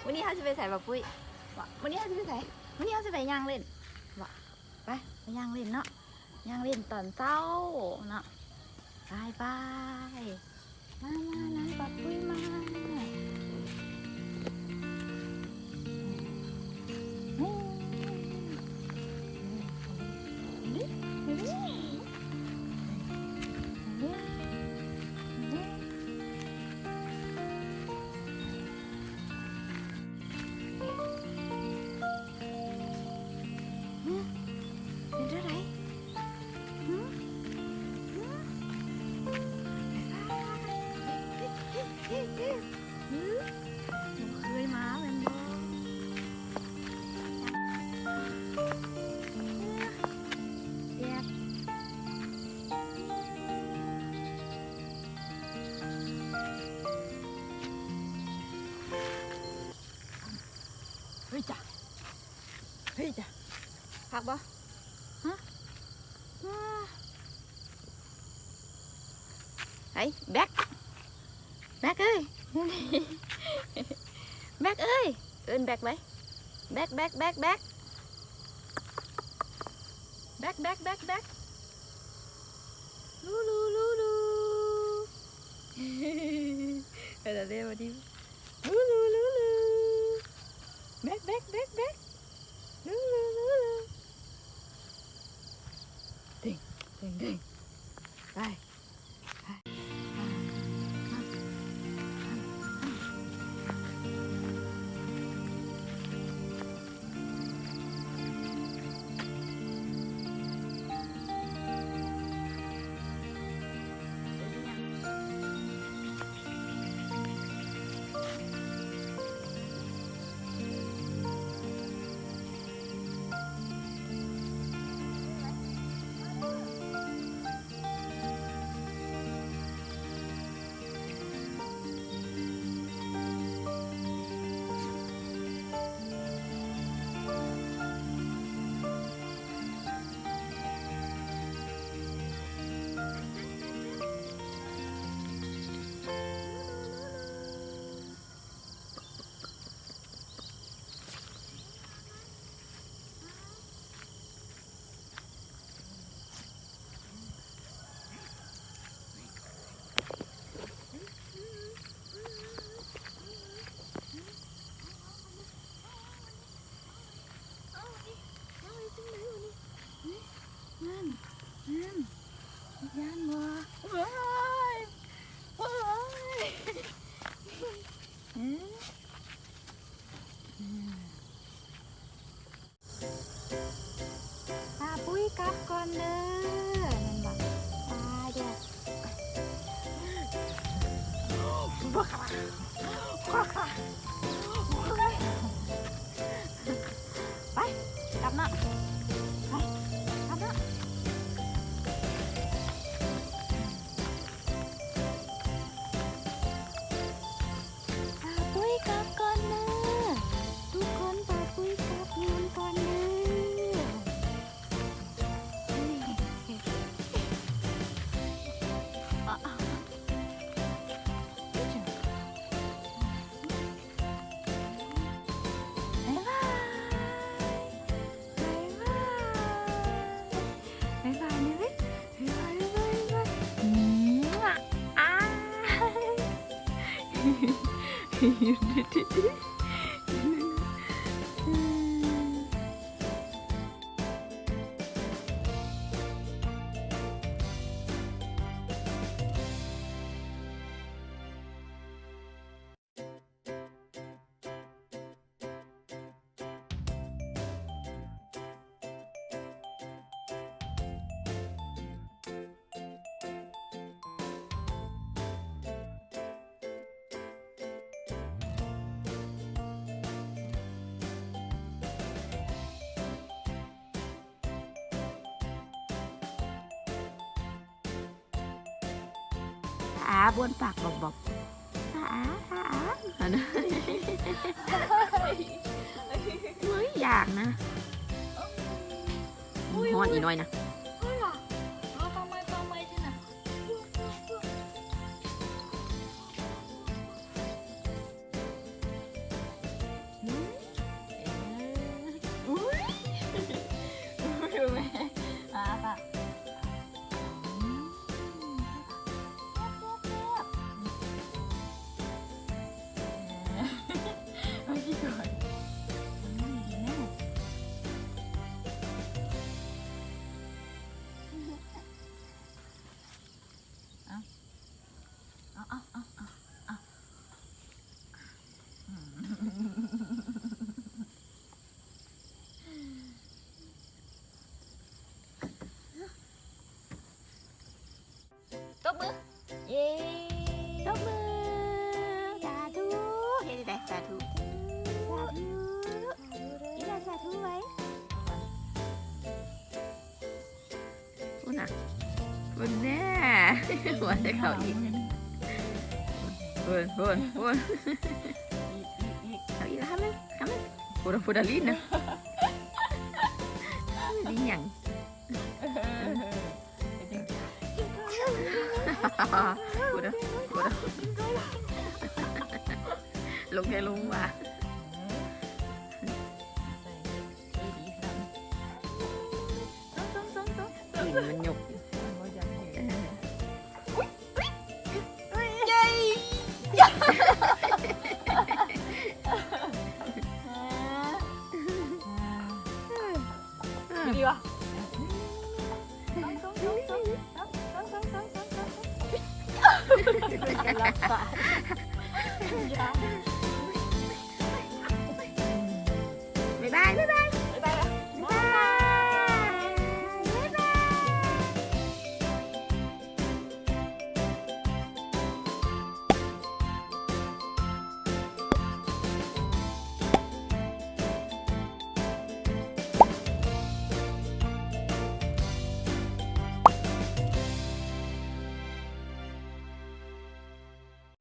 วันนี้เขาจะไปใส่แบบปุ้ยวันนี้เขาจะไปใส่วันนี้เขาจะไปย่างเล่นไปย่างเล่นเนาะย่างเล่นตอนเช้าเนาะไปมานั้นปับปุ้ยมาเคยมาเป็นบ่เด็ดเฮ้ยจ้ะพักบ่ฮะไอ้แบ็คเอ้ยแบ็คเอ้ยเอิ้นแบ็คไว้แบ็คลูเออเดี๋ยวมาดิลูแบ็คลูเด้งไปย่านบัวป้าปุ้ยกลับก่อนเด้อมันบอกตายเด้อบ้าไปกลับเนาะบนปากบอกอันนั้นเฮ้ยอยากนะฮอนอีน้อยนะ นะบนแน่หัวจะเข้าอีกบนเอาอีกแล้วครับมันพูดลิ้นนะลิ้นอย่างพูดลงแค่ลงว่ะตีนมันหยกดีวะบ๊ายบาย